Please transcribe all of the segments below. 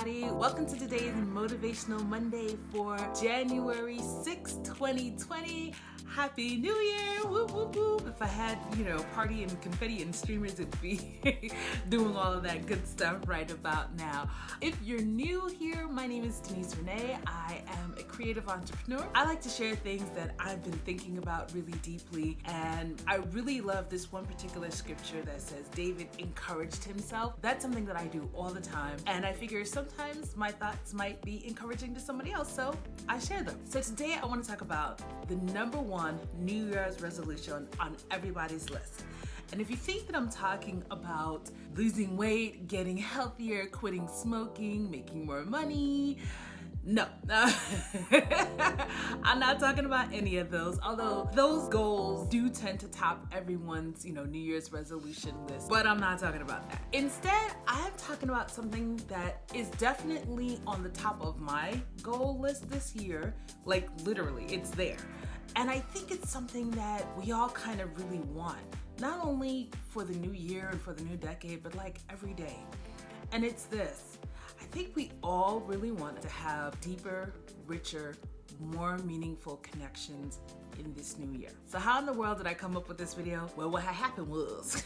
everybody. Welcome to today's Motivational Monday for January 6, 2020. Happy New Year! Whoop, whoop, whoop. If I had, party and confetti and streamers, it'd be doing all of that good stuff right about now. If you're new here, my name is Denise Renee. I am a creative entrepreneur. I like to share things that I've been thinking about really deeply, and I really love this one particular scripture that says David encouraged himself. That's something that I do all the time, and I figure sometimes my thoughts might be encouraging to somebody else, so I share them. So today I want to talk about the number one New Year's resolution on everybody's list. And if you think that I'm talking about losing weight, getting healthier, quitting smoking, making more money, no. I'm not talking about any of those, although those goals do tend to top everyone's, New Year's resolution list, but I'm not talking about that. Instead, I'm talking about something that is definitely on the top of my goal list this year, like literally, it's there. And I think it's something that we all kind of really want, not only for the new year and for the new decade, but like every day. And it's this. I think we all really want to have deeper, richer, more meaningful connections in this new year. So how in the world did I come up with this video? Well, what had happened was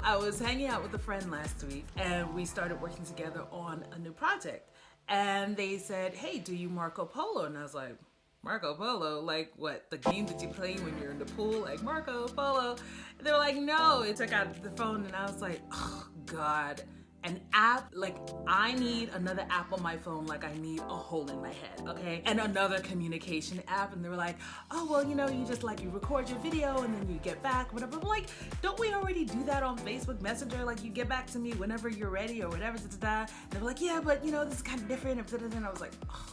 I was hanging out with a friend last week and we started working together on a new project. And they said, hey, do you Marco Polo? And I was like, Marco Polo? Like what? The game that you play when you're in the pool? Like Marco Polo? And they were like, no. It took out the phone and I was like, oh God. An app, like I need another app on my phone like I need a hole in my head, okay? And another communication app. And they were like, oh, well, you just you record your video and then you get back, whatever. I'm like, don't we already do that on Facebook Messenger? Like you get back to me whenever you're ready or whatever. And they were like, yeah, but this is kind of different. And I was like, oh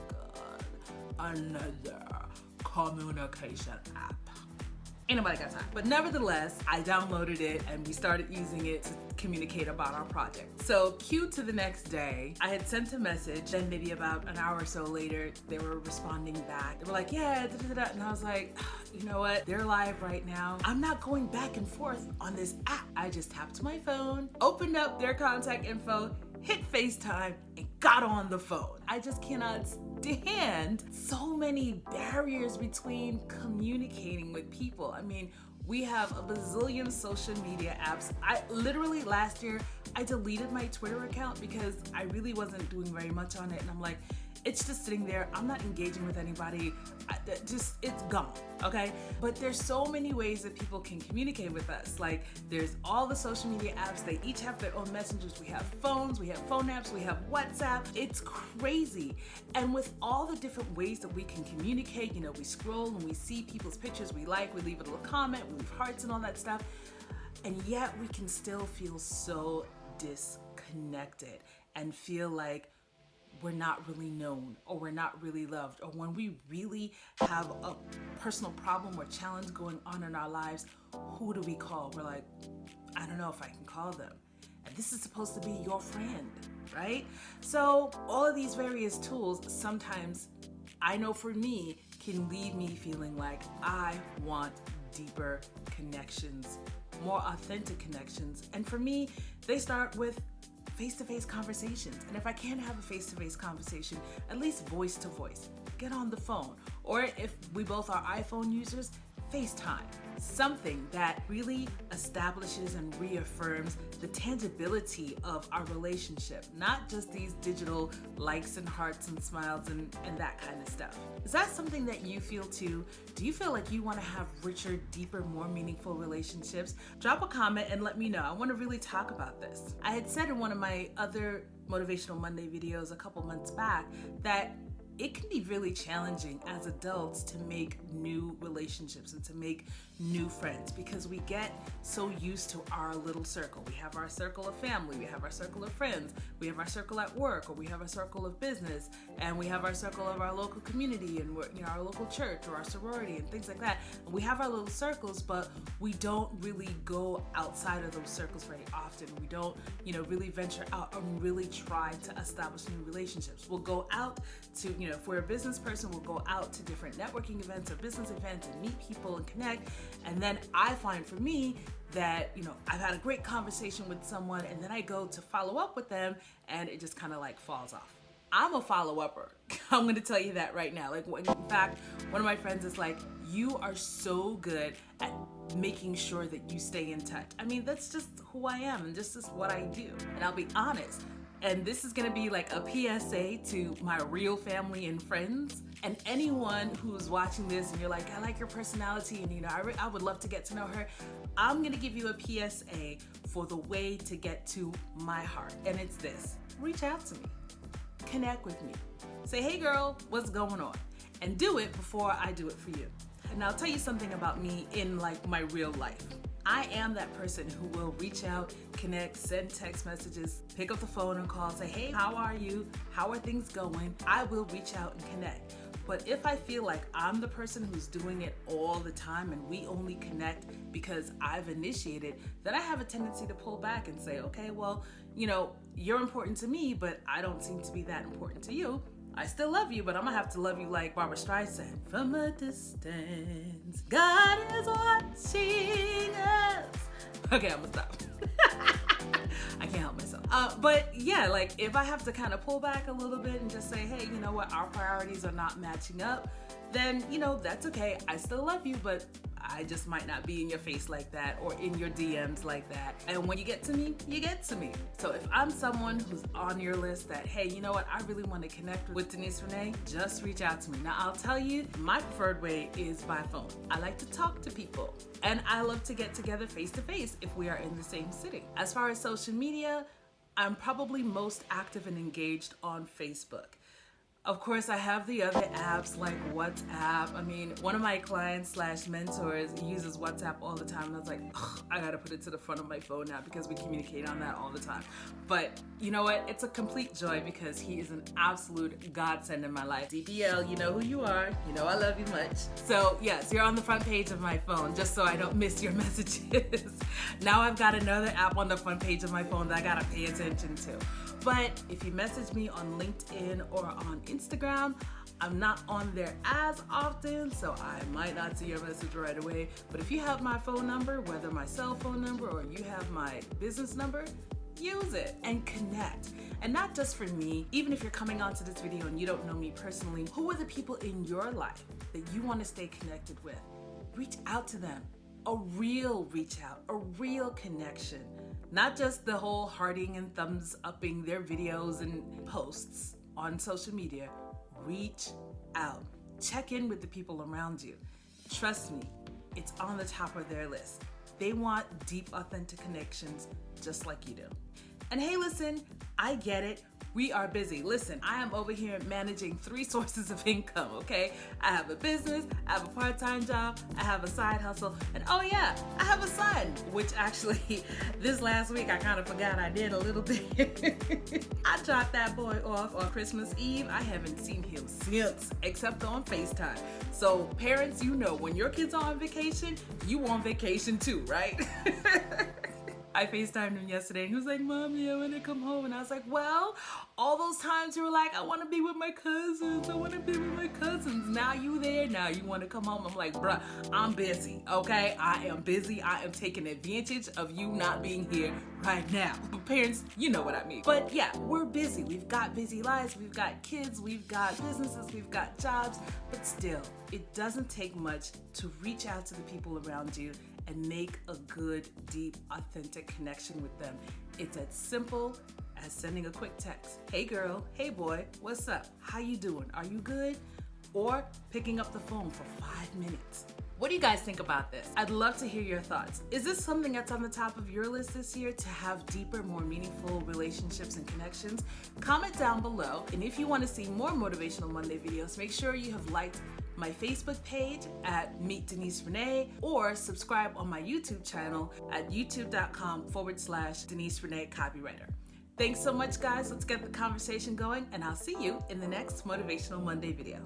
God, another communication app. Ain't nobody got time. But nevertheless, I downloaded it and we started using it to communicate about our project. So cue to the next day, I had sent a message, then maybe about an hour or so later, they were responding back. They were like, yeah, da-da-da-da. And I was like, you know what? They're live right now. I'm not going back and forth on this app. I just tapped my phone, opened up their contact info, hit FaceTime, and got on the phone. I just cannot stand so many barriers between communicating with people. I mean, we have a bazillion social media apps. I literally last year, I deleted my Twitter account because I really wasn't doing very much on it. And I'm like, it's just sitting there. I'm not engaging with anybody. It's gone, okay? But there's so many ways that people can communicate with us. Like there's all the social media apps. They each have their own messengers. We have phones, we have phone apps, we have WhatsApp. It's crazy. And with all the different ways that we can communicate, we scroll and we see people's pictures we like, we leave a little comment, we leave hearts and all that stuff. And yet we can still feel so disconnected and feel like we're not really known or we're not really loved, or when we really have a personal problem or challenge going on in our lives, who do we call? We're like, I don't know if I can call them. And this is supposed to be your friend, right? So all of these various tools sometimes, I know for me, can leave me feeling like I want deeper connections, more authentic connections. And for me, they start with face-to-face conversations. And if I can't have a face-to-face conversation, at least voice-to-voice. Get on the phone. Or if we both are iPhone users, FaceTime. Something that really establishes and reaffirms the tangibility of our relationship, not just these digital likes and hearts and smiles and that kind of stuff. Is that something that you feel too? Do you feel like you want to have richer, deeper, more meaningful relationships? Drop a comment and let me know. I want to really talk about this. I had said in one of my other Motivational Monday videos a couple months back that it can be really challenging as adults to make new relationships and to make new friends because we get so used to our little circle. We have our circle of family, we have our circle of friends, we have our circle at work, or we have our circle of business, and we have our circle of our local community and our local church or our sorority and things like that. And we have our little circles, but we don't really go outside of those circles very often. We don't, really venture out and really try to establish new relationships. We'll go out to, if we're a business person, we'll go out to different networking events or business events and meet people and connect. And then I find for me that, you know, I've had a great conversation with someone and then I go to follow up with them and it just kind of like falls off. I'm a follow-upper. I'm gonna tell you that right now. Like, in fact, one of my friends is like, you are so good at making sure that you stay in touch. I mean, that's just who I am and this is what I do. And I'll be honest, and this is gonna be like a PSA to my real family and friends and anyone who's watching this and you're like, I like your personality and, you know, I would love to get to know her. I'm gonna give you a PSA for the way to get to my heart. And it's this: reach out to me. Connect with me. Say, hey girl, what's going on? And do it before I do it for you. And I'll tell you something about me in like my real life. I am that person who will reach out, connect, send text messages, pick up the phone and call, say, hey, how are you? How are things going? I will reach out and connect. But if I feel like I'm the person who's doing it all the time and we only connect because I've initiated, then I have a tendency to pull back and say, okay, well, you know, you're important to me, but I don't seem to be that important to you. I still love you, but I'm gonna have to love you like Barbara Streisand. From a distance, God is watching us. Okay, I'm gonna stop. I can't help myself. But yeah, like if I have to kind of pull back a little bit and just say, hey, you know what, our priorities are not matching up, then, you know, that's okay. I still love you, but I just might not be in your face like that or in your DMs like that. And when you get to me, you get to me. So if I'm someone who's on your list that, hey, you know what, I really want to connect with Denise Renee, just reach out to me. Now, I'll tell you, my preferred way is by phone. I like to talk to people and I love to get together face to face if we are in the same city. As far as social media, I'm probably most active and engaged on Facebook. Of course, I have the other apps like WhatsApp. I mean, one of my clients / mentors uses WhatsApp all the time. And I was like, I gotta put it to the front of my phone now because we communicate on that all the time. But you know what? It's a complete joy because he is an absolute godsend in my life. DPL, you know who you are. You know I love you much. So yes, you're on the front page of my phone just so I don't miss your messages. Now I've got another app on the front page of my phone that I gotta pay attention to. But if you message me on LinkedIn or on Instagram, I'm not on there as often, so I might not see your message right away. But if you have my phone number, whether my cell phone number or you have my business number, use it and connect. And not just for me, even if you're coming onto this video and you don't know me personally, who are the people in your life that you want to stay connected with? Reach out to them. A real reach out, a real connection. Not just the whole hearting and thumbs upping their videos and posts on social media. Reach out. Check in with the people around you. Trust me, it's on the top of their list. They want deep, authentic connections just like you do. And hey, listen, I get it. We are busy. Listen, I am over here managing 3 sources of income, okay? I have a business, I have a part-time job, I have a side hustle, and oh yeah, I have a son, which actually this last week I kind of forgot I did a little bit. I dropped that boy off on Christmas Eve. I haven't seen him since, except on FaceTime. So parents, you know, when your kids are on vacation, you on vacation too, right? I FaceTimed him yesterday and he was like, Mommy, I want to come home. And I was like, well, all those times you were like, I want to be with my cousins. I want to be with my cousins. Now you there. Now you want to come home. I'm like, bruh, I'm busy, okay? I am busy. I am taking advantage of you not being here right now. But parents, you know what I mean. But yeah, we're busy. We've got busy lives. We've got kids. We've got businesses. We've got jobs. But still, it doesn't take much to reach out to the people around you and make a good, deep, authentic connection with them. It's as simple as sending a quick text. Hey girl, hey boy, what's up? How you doing? Are you good? Or picking up the phone for 5 minutes. What do you guys think about this? I'd love to hear your thoughts. Is this something that's on the top of your list this year to have deeper, more meaningful relationships and connections? Comment down below. And if you want to see more Motivational Monday videos, make sure you have liked my Facebook page at Meet Denise Renee or subscribe on my YouTube channel at youtube.com/Denise Renee Copywriter. Thanks so much, guys. Let's get the conversation going, and I'll see you in the next Motivational Monday video.